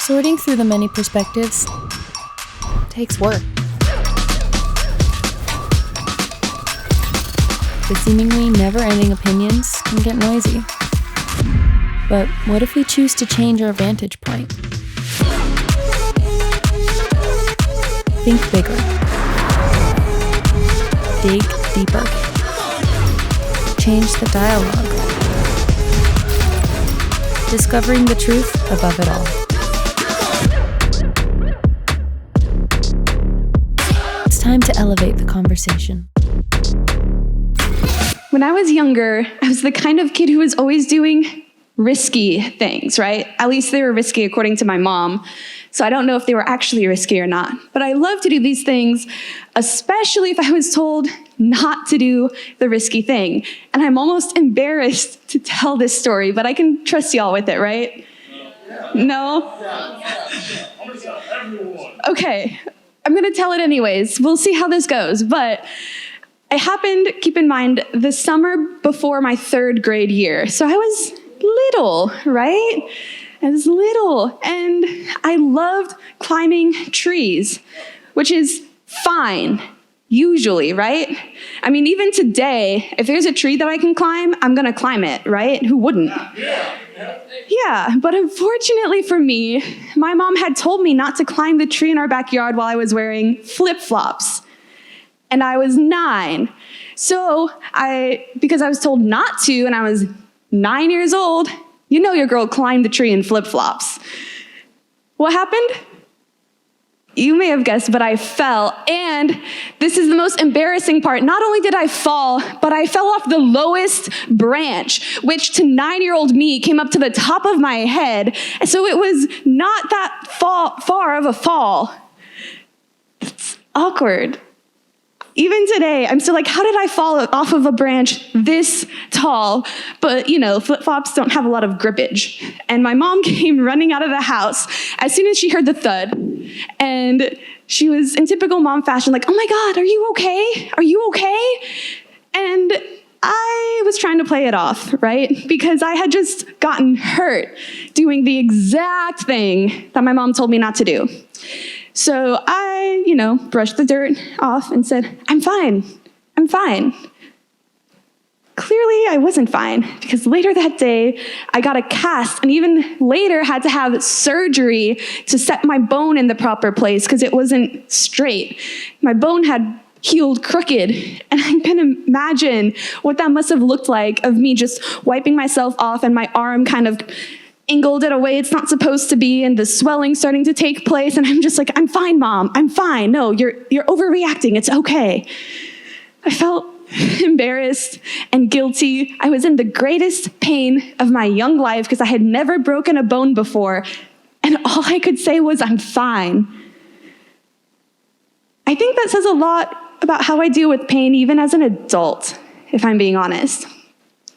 Sorting through the many perspectives takes work. The seemingly never-ending opinions can get noisy. But what if we choose to change our vantage point? Think bigger. Dig deeper. Change the dialogue. Discovering the truth above it all. It's time to elevate the conversation. When I was younger, I was the kind of kid who was always doing risky things, right? At least they were risky according to my mom. So I don't know if they were actually risky or not. But I love to do these things, especially if I was told not to do the risky thing. And I'm almost embarrassed to tell this story, but I can trust y'all with it, right? No? Okay, I'm gonna tell it anyways. We'll see how this goes. But it happened, keep in mind, the summer before my 3rd grade year. So I was little, right? I was little, and I loved climbing trees, which is fine, usually, right? I mean, even today, if there's a tree that I can climb, I'm gonna climb it, right? Who wouldn't? Yeah, but unfortunately for me, my mom had told me not to climb the tree in our backyard while I was wearing flip-flops. And I was 9. So because I was told not to, and I was 9 years old, you know your girl climbed the tree in flip-flops. What happened? You may have guessed, but I fell. And this is the most embarrassing part. Not only did I fall, but I fell off the lowest branch, which to 9-year-old me came up to the top of my head. So it was not that far of a fall. It's awkward. Even today, I'm still like, how did I fall off of a branch this tall? But, you know, flip-flops don't have a lot of grippage. And my mom came running out of the house as soon as she heard the thud. And she was in typical mom fashion, like, oh my God, are you okay? Are you okay? And I was trying to play it off, right? Because I had just gotten hurt doing the exact thing that my mom told me not to do. So I, brushed the dirt off and said, I'm fine. Clearly, I wasn't fine, because later that day, I got a cast, and even later had to have surgery to set my bone in the proper place, because it wasn't straight. My bone had healed crooked, and I can imagine what that must have looked like, of me just wiping myself off and my arm kind of angled it a way it's not supposed to be, and the swelling starting to take place, and I'm just like, I'm fine, Mom, I'm fine. No, you're overreacting, it's okay. I felt embarrassed and guilty. I was in the greatest pain of my young life because I had never broken a bone before, and all I could say was, I'm fine. I think that says a lot about how I deal with pain even as an adult, if I'm being honest.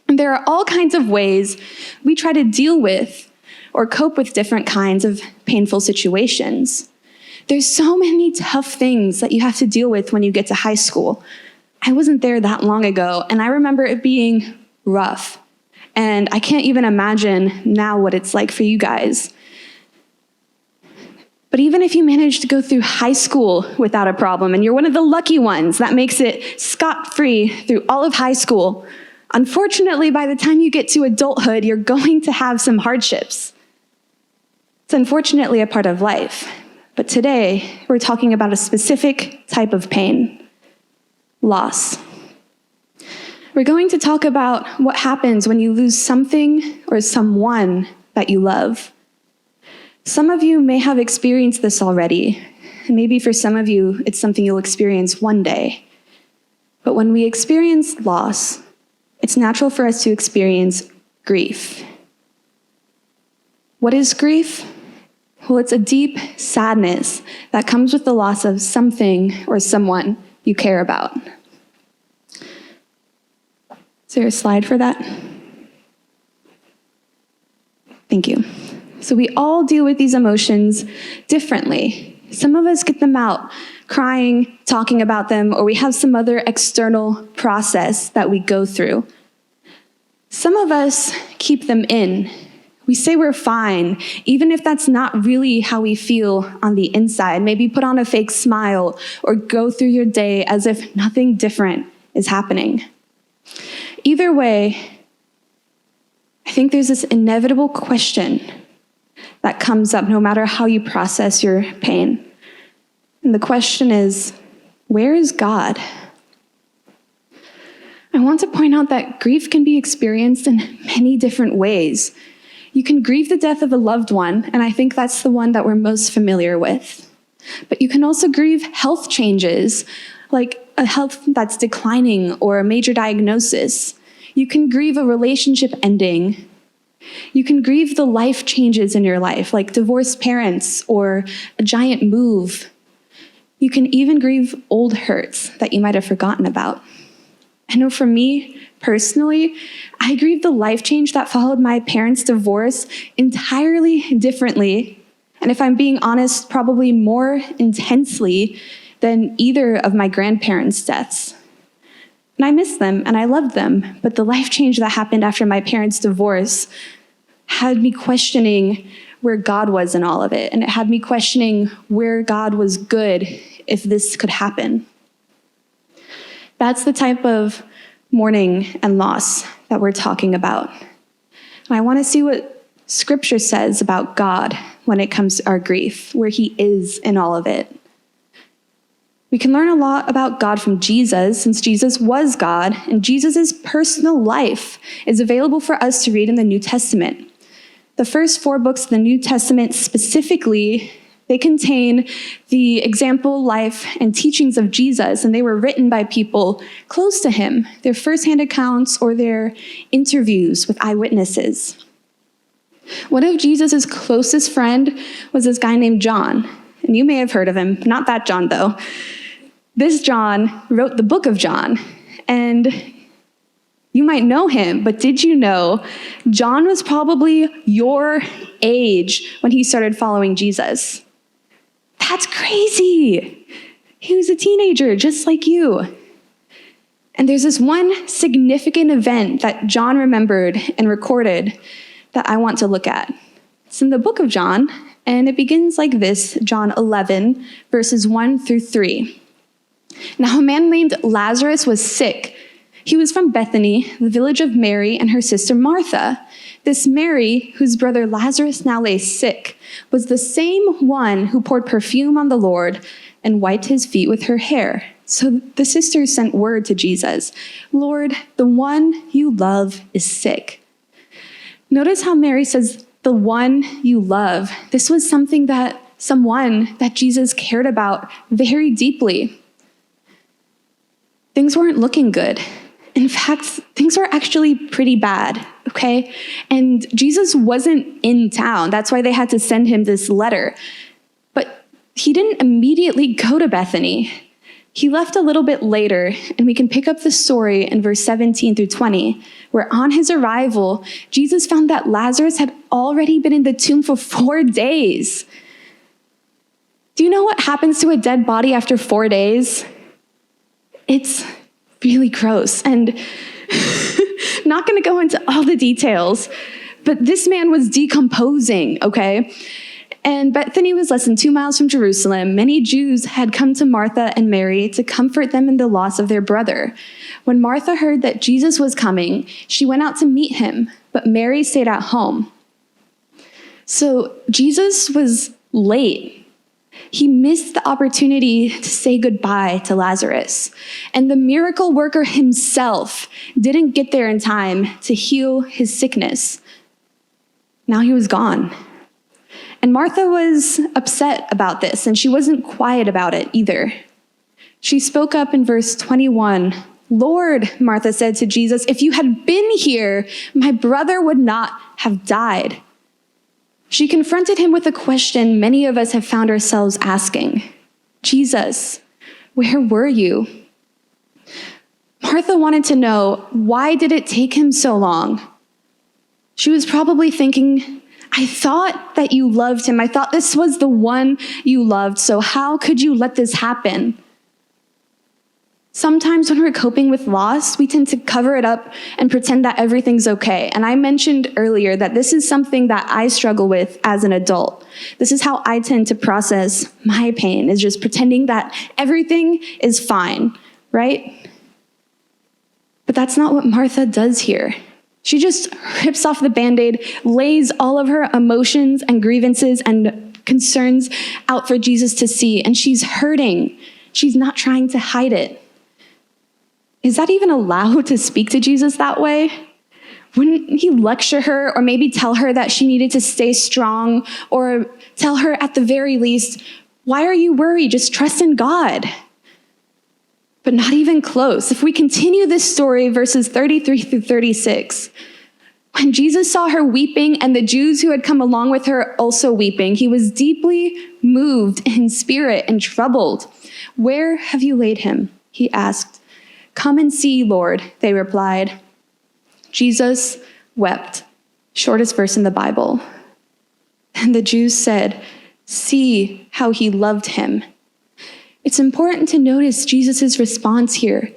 There are all kinds of ways we try to deal with or cope with different kinds of painful situations. There's so many tough things that you have to deal with when you get to high school. I wasn't there that long ago, and I remember it being rough. And I can't even imagine now what it's like for you guys. But even if you manage to go through high school without a problem, and you're one of the lucky ones that makes it scot-free through all of high school, unfortunately, by the time you get to adulthood, you're going to have some hardships. It's unfortunately a part of life. But today, we're talking about a specific type of pain: loss. We're going to talk about what happens when you lose something or someone that you love. Some of you may have experienced this already, and maybe for some of you, it's something you'll experience one day. But when we experience loss, it's natural for us to experience grief. What is grief? Well, it's a deep sadness that comes with the loss of something or someone you care about. Is there a slide for that? Thank you. So we all deal with these emotions differently. Some of us get them out crying, talking about them, or we have some other external process that we go through. Some of us keep them in. We say we're fine, even if that's not really how we feel on the inside. Maybe put on a fake smile or go through your day as if nothing different is happening. Either way, I think there's this inevitable question that comes up no matter how you process your pain. And the question is, where is God? I want to point out that grief can be experienced in many different ways. You can grieve the death of a loved one, and I think that's the one that we're most familiar with. But you can also grieve health changes, like a health that's declining or a major diagnosis. You can grieve a relationship ending. You can grieve the life changes in your life, like divorced parents or a giant move. You can even grieve old hurts that you might have forgotten about. I know for me, personally, I grieve the life change that followed my parents' divorce entirely differently, and if I'm being honest, probably more intensely than either of my grandparents' deaths. And I miss them and I loved them, but the life change that happened after my parents' divorce had me questioning where God was in all of it, and it had me questioning where God was good if this could happen. That's the type of mourning and loss that we're talking about. And I want to see what Scripture says about God when it comes to our grief, where he is in all of it. We can learn a lot about God from Jesus, since Jesus was God, and Jesus' personal life is available for us to read in the New Testament. The first 4 books of the New Testament specifically, they contain the example, life, and teachings of Jesus, and they were written by people close to him, their firsthand accounts or their interviews with eyewitnesses. One of Jesus' closest friend was this guy named John, and you may have heard of him, not that John though. This John wrote the book of John, and you might know him, but did you know John was probably your age when he started following Jesus? That's crazy. He was a teenager, just like you. And there's this one significant event that John remembered and recorded that I want to look at. It's in the book of John, and it begins like this, John 11, verses 1 through 3. Now, a man named Lazarus was sick. He was from Bethany, the village of Mary and her sister Martha. This Mary, whose brother Lazarus now lay sick, was the same one who poured perfume on the Lord and wiped his feet with her hair. So the sisters sent word to Jesus, "Lord, the one you love is sick." Notice how Mary says, "the one you love." This was someone that Jesus cared about very deeply. Things weren't looking good. In fact, things were actually pretty bad, okay? And Jesus wasn't in town. That's why they had to send him this letter. But he didn't immediately go to Bethany. He left a little bit later, and we can pick up the story in verse 17 through 20, where on his arrival, Jesus found that Lazarus had already been in the tomb for 4 days. Do you know what happens to a dead body after 4 days? It's really gross, and not going to go into all the details, but this man was decomposing, okay? And Bethany was less than 2 miles from Jerusalem. Many Jews had come to Martha and Mary to comfort them in the loss of their brother. When Martha heard that Jesus was coming, she went out to meet him, but Mary stayed at home. So Jesus was late. He missed the opportunity to say goodbye to Lazarus. And the miracle worker himself didn't get there in time to heal his sickness. Now he was gone. And Martha was upset about this, and she wasn't quiet about it either. She spoke up in verse 21. "Lord," Martha said to Jesus, "if you had been here, my brother would not have died." She confronted him with a question many of us have found ourselves asking. "Jesus, where were you?" Martha wanted to know, why did it take him so long? She was probably thinking, "I thought that you loved him. I thought this was the one you loved, so how could you let this happen?" Sometimes when we're coping with loss, we tend to cover it up and pretend that everything's okay. And I mentioned earlier that this is something that I struggle with as an adult. This is how I tend to process my pain, is just pretending that everything is fine, right? But that's not what Martha does here. She just rips off the Band-Aid, lays all of her emotions and grievances and concerns out for Jesus to see, and she's hurting. She's not trying to hide it. Is that even allowed to speak to Jesus that way? Wouldn't he lecture her or maybe tell her that she needed to stay strong, or tell her at the very least, why are you worried? Just trust in God. But not even close. If we continue this story, verses 33 through 36, when Jesus saw her weeping and the Jews who had come along with her also weeping, he was deeply moved in spirit and troubled. Where have you laid him? He asked. Come and see, Lord, they replied. Jesus wept. Shortest verse in the Bible. And the Jews said, see how he loved him. It's important to notice Jesus' response here.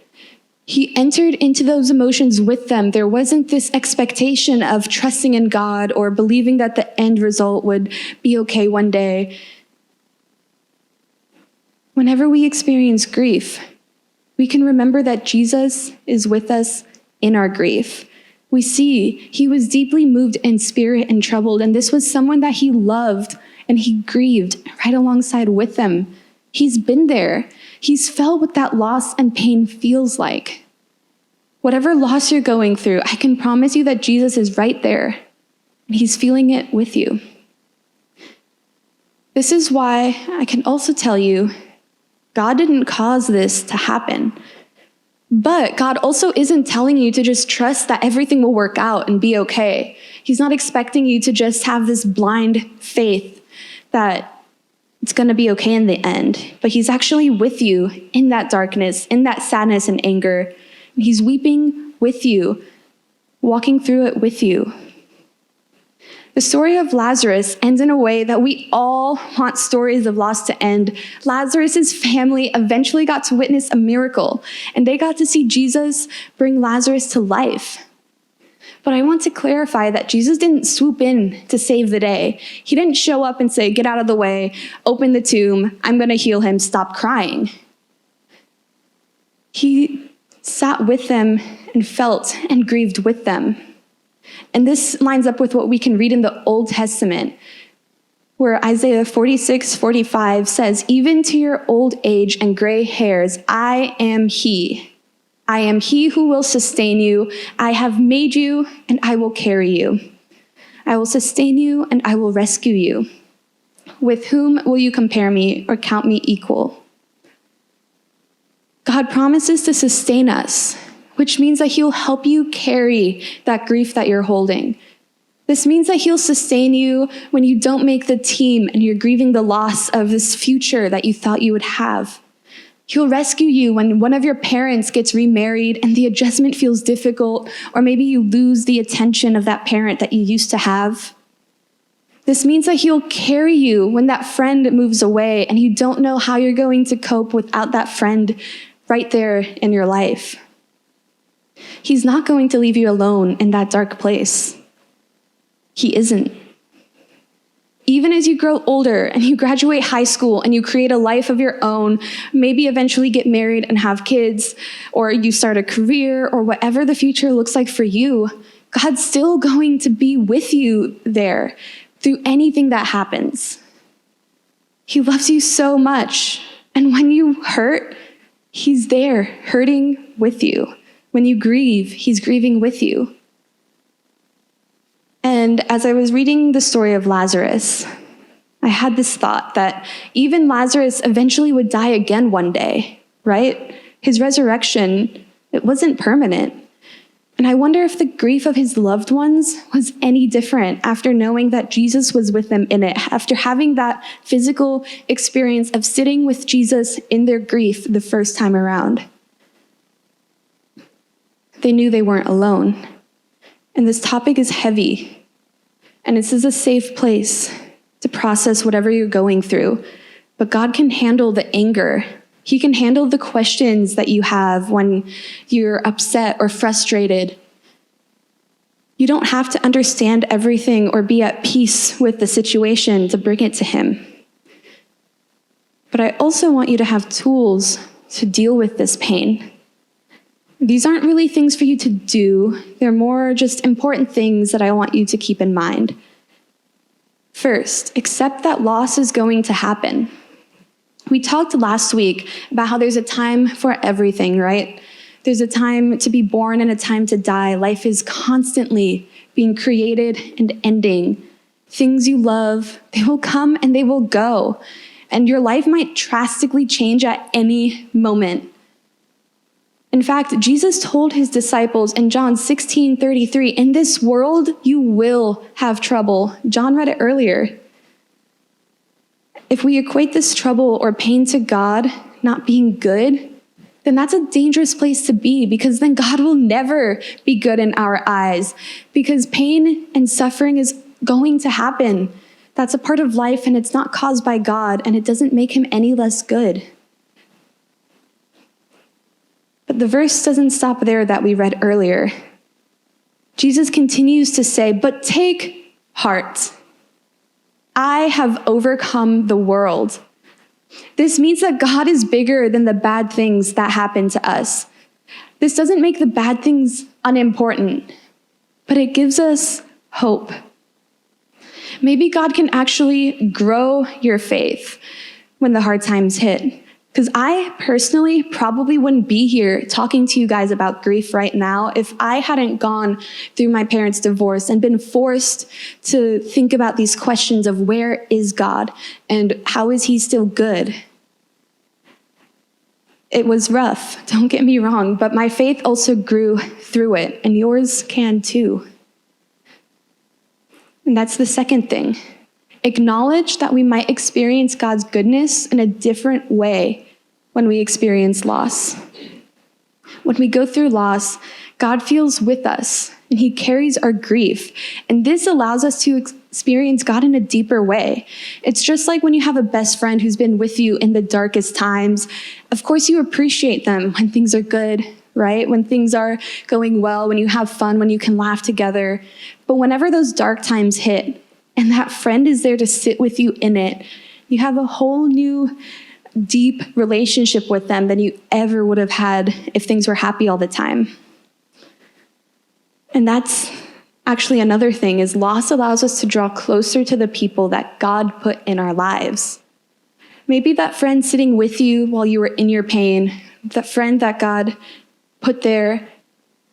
He entered into those emotions with them. There wasn't this expectation of trusting in God or believing that the end result would be okay one day. Whenever we experience grief, we can remember that Jesus is with us in our grief. We see he was deeply moved in spirit and troubled, and this was someone that he loved, and he grieved right alongside with them. He's been there. He's felt what that loss and pain feels like. Whatever loss you're going through, I can promise you that Jesus is right there, and he's feeling it with you. This is why I can also tell you God didn't cause this to happen. But God also isn't telling you to just trust that everything will work out and be okay. He's not expecting you to just have this blind faith that it's going to be okay in the end. But he's actually with you in that darkness, in that sadness and anger. He's weeping with you, walking through it with you. The story of Lazarus ends in a way that we all want stories of loss to end. Lazarus' family eventually got to witness a miracle, and they got to see Jesus bring Lazarus to life. But I want to clarify that Jesus didn't swoop in to save the day. He didn't show up and say, get out of the way, open the tomb, I'm going to heal him, stop crying. He sat with them and felt and grieved with them. And this lines up with what we can read in the Old Testament, where Isaiah 46:45 says, even to your old age and gray hairs, I am he. I am he who will sustain you. I have made you, and I will carry you. I will sustain you, and I will rescue you. With whom will you compare me or count me equal? God promises to sustain us, which means that he'll help you carry that grief that you're holding. This means that he'll sustain you when you don't make the team and you're grieving the loss of this future that you thought you would have. He'll rescue you when one of your parents gets remarried and the adjustment feels difficult, or maybe you lose the attention of that parent that you used to have. This means that he'll carry you when that friend moves away and you don't know how you're going to cope without that friend right there in your life. He's not going to leave you alone in that dark place. He isn't. Even as you grow older and you graduate high school and you create a life of your own, maybe eventually get married and have kids, or you start a career, or whatever the future looks like for you, God's still going to be with you there through anything that happens. He loves you so much. And when you hurt, he's there hurting with you. When you grieve, he's grieving with you. And as I was reading the story of Lazarus, I had this thought that even Lazarus eventually would die again one day, right? His resurrection, it wasn't permanent. And I wonder if the grief of his loved ones was any different after knowing that Jesus was with them in it, after having that physical experience of sitting with Jesus in their grief the first time around. They knew they weren't alone. And this topic is heavy. And this is a safe place to process whatever you're going through. But God can handle the anger He can handle the questions that you have when you're upset or frustrated. You don't have to understand everything or be at peace with the situation to bring it to him. But I also want you to have tools to deal with this pain. These aren't really things for you to do. They're more just important things that I want you to keep in mind. First, accept that loss is going to happen. We talked last week about how there's a time for everything, right? There's a time to be born and a time to die. Life is constantly being created and ending. Things you love, they will come and they will go. And your life might drastically change at any moment. In fact, Jesus told his disciples in John 16:33, in this world you will have trouble. John read it earlier. If we equate this trouble or pain to God not being good, then that's a dangerous place to be, because then God will never be good in our eyes, because pain and suffering is going to happen. That's a part of life, and it's not caused by God, and it doesn't make him any less good. But the verse doesn't stop there that we read earlier. Jesus continues to say, but take heart. I have overcome the world. This means that God is bigger than the bad things that happen to us. This doesn't make the bad things unimportant, but it gives us hope. Maybe God can actually grow your faith when the hard times hit. Because I personally probably wouldn't be here talking to you guys about grief right now if I hadn't gone through my parents' divorce and been forced to think about these questions of where is God and how is he still good? It was rough, don't get me wrong, but my faith also grew through it, and yours can too. And that's the second thing. Acknowledge that we might experience God's goodness in a different way when we experience loss. When we go through loss, God feels with us, and he carries our grief. And this allows us to experience God in a deeper way. It's just like when you have a best friend who's been with you in the darkest times. Of course, you appreciate them when things are good, right? When things are going well, when you have fun, when you can laugh together. But whenever those dark times hit, and that friend is there to sit with you in it, you have a whole new deep relationship with them than you ever would have had if things were happy all the time. And that's actually another thing, is loss allows us to draw closer to the people that God put in our lives. Maybe that friend sitting with you while you were in your pain, that friend that God put there,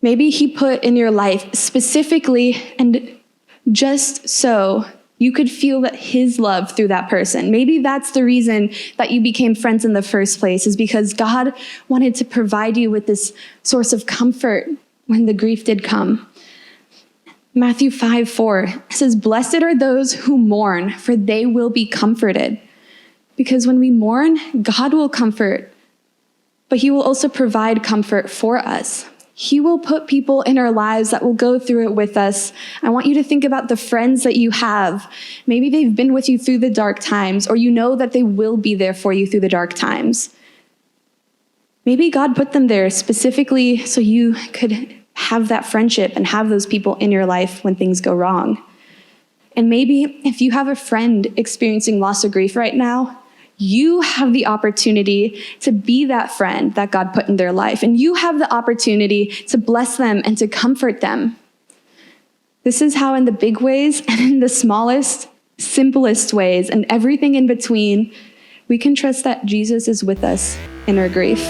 maybe he put in your life specifically and just so you could feel that his love through that person. Maybe that's the reason that you became friends in the first place, is because God wanted to provide you with this source of comfort when the grief did come. Matthew 5:4 says, blessed are those who mourn, for they will be comforted. Because when we mourn, God will comfort, but he will also provide comfort for us. He will put people in our lives that will go through it with us. I want you to think about the friends that you have. Maybe they've been with you through the dark times, or you know that they will be there for you through the dark times. Maybe God put them there specifically so you could have that friendship and have those people in your life when things go wrong. And maybe if you have a friend experiencing loss or grief right now, you have the opportunity to be that friend that God put in their life. And you have the opportunity to bless them and to comfort them. This is how in the big ways and in the smallest, simplest ways and everything in between, we can trust that Jesus is with us in our grief.